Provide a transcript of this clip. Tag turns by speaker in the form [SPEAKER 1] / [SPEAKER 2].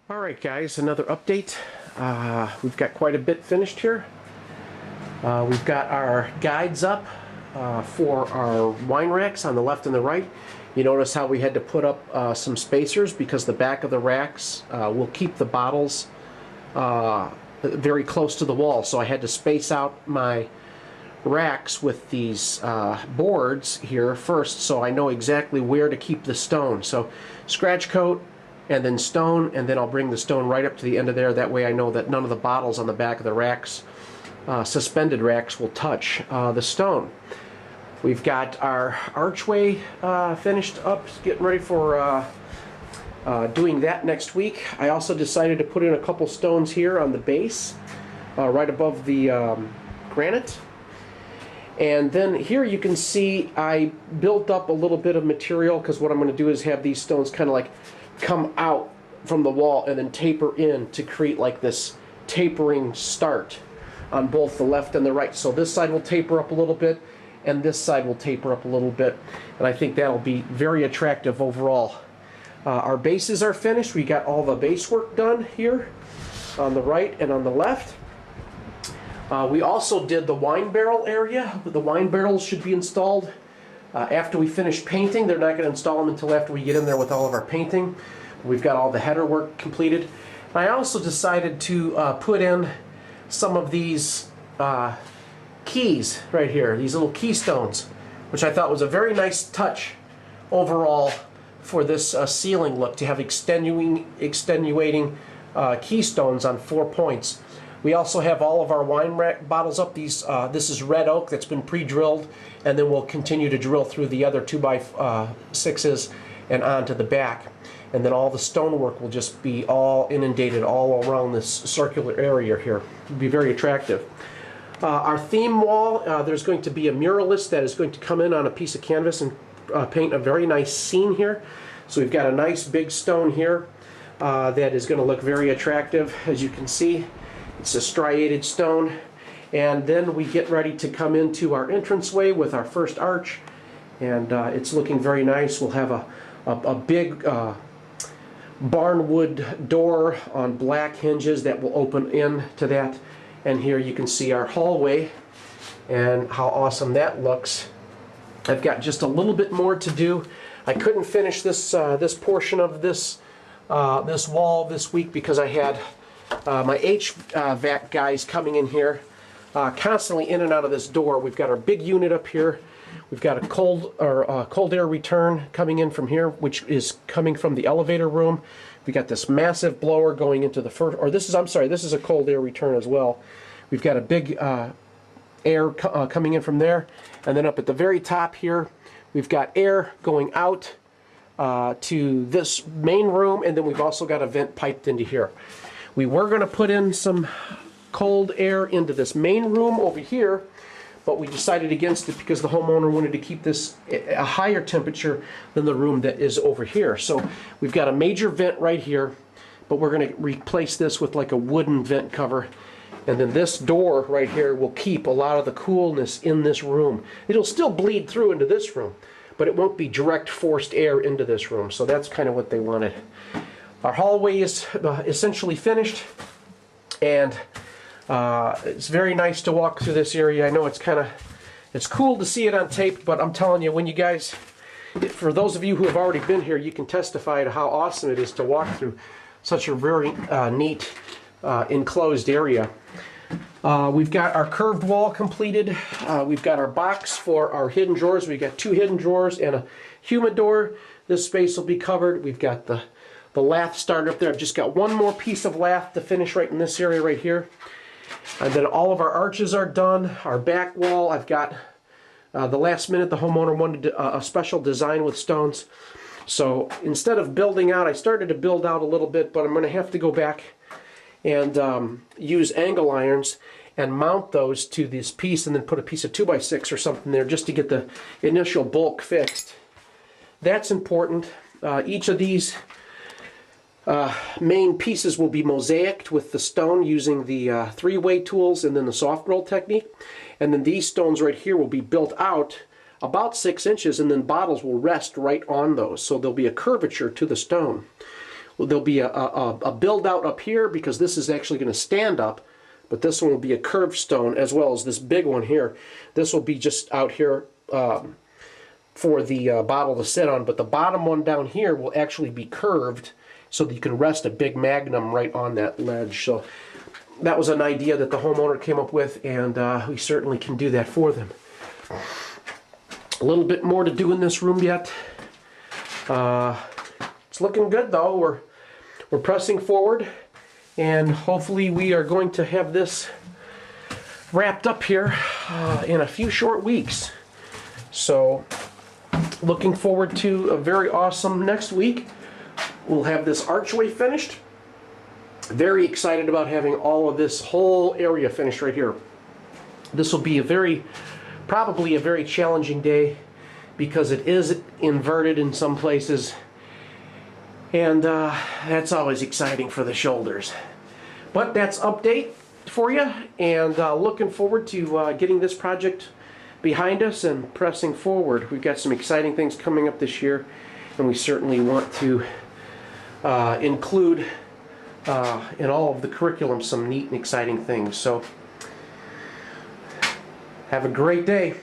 [SPEAKER 1] Alright guys, another update. We've got quite a bit finished here. We've got our guides up for our wine racks on the left and the right. You notice how we had to put up some spacers because the back of the racks will keep the bottles very close to the wall. So I had to space out my racks with these boards here first so I know exactly where to keep the stone. So scratch coat, and then stone, and then I'll bring the stone right up to the end of there. That way I know that none of the bottles on the back of the racks, suspended racks, will touch the stone. We've got our archway finished up, getting ready for doing that next week. I also decided to put in a couple stones here on the base, right above the granite. And then here you can see I built up a little bit of material because what I'm going to do is have these stones kind of like come out from the wall and then taper in to create like this tapering start on both the left and the right. So this side will taper up a little bit and this side will taper up a little bit, and I think that'll be very attractive overall. Our bases are finished. We got all the base work done here on the right and on the left. We also did the wine barrel area. The wine barrels should be installed after we finish painting. They're not going to install them until after we get in there with all of our painting. We've got all the header work completed. I also decided to put in some of these keys right here, these little keystones, which I thought was a very nice touch overall for this ceiling look, to have extenuating keystones on 4 points. We also have all of our wine rack bottles up. This is red oak that's been pre-drilled, and then we'll continue to drill through the other 2x6s and onto the back. And then all the stonework will just be all inundated all around this circular area here. It'll be very attractive. Our theme wall, there's going to be a muralist that is going to come in on a piece of canvas and paint a very nice scene here. So we've got a nice big stone here that is going to look very attractive, as you can see. It's a striated stone. And then we get ready to come into our entranceway with our first arch, and it's looking very nice. We'll have a big barnwood door on black hinges that will open in to that. And here you can see our hallway and how awesome that looks. I've got just a little bit more to do. I couldn't finish this this portion of this wall this week because I had my HVAC guys coming in here constantly in and out of this door. We've got our big unit up here. We've got a cold air return coming in from here, which is coming from the elevator room. We got this massive blower going into the first, or this is a cold air return as well. We've got a big air coming in from there, and then up at the very top here, we've got air going out to this main room, and then we've also got a vent piped into here. We were going to put in some cold air into this main room over here, but we decided against it because the homeowner wanted to keep this a higher temperature than the room that is over here. So we've got a major vent right here, but we're going to replace this with like a wooden vent cover. And then this door right here will keep a lot of the coolness in this room. It'll still bleed through into this room, but it won't be direct forced air into this room. So that's kind of what they wanted. Our hallway is essentially finished, and it's very nice to walk through this area. I know it's cool to see it on tape, but I'm telling you, when you guys, for those of you who have already been here, you can testify to how awesome it is to walk through such a very neat enclosed area. We've got our curved wall completed. We've got our box for our hidden drawers. We've got 2 hidden drawers and a humidor. This space will be covered. We've got the lath started up there. I've just got one more piece of lath to finish right in this area right here. And then all of our arches are done. Our back wall, I've got the last minute the homeowner wanted a special design with stones. So instead of building out, I started to build out a little bit, but I'm going to have to go back and use angle irons and mount those to this piece, and then put a piece of 2x6 or something there just to get the initial bulk fixed. That's important. Each of these main pieces will be mosaicked with the stone using the 3-way tools and then the soft roll technique. And then these stones right here will be built out about 6 inches, and then bottles will rest right on those. So there'll be a curvature to the stone. there'll be a build out up here because this is actually going to stand up, but this one will be a curved stone as well as this big one here. This will be just out here for the bottle to sit on, but the bottom one down here will actually be curved so that you can rest a big magnum right on that ledge. So that was an idea that the homeowner came up with, and we certainly can do that for them. A little bit more to do in this room yet. It's looking good though. We're pressing forward, and hopefully we are going to have this wrapped up here in a few short weeks. So looking forward to a very awesome next week. We'll have this archway finished. Very excited about having all of this whole area finished right here. This will be probably a very challenging day because it is inverted in some places, and that's always exciting for the shoulders. But that's update for you, and looking forward to getting this project behind us and pressing forward. We've got some exciting things coming up this year, and we certainly want to include in all of the curriculum some neat and exciting things. So have a great day.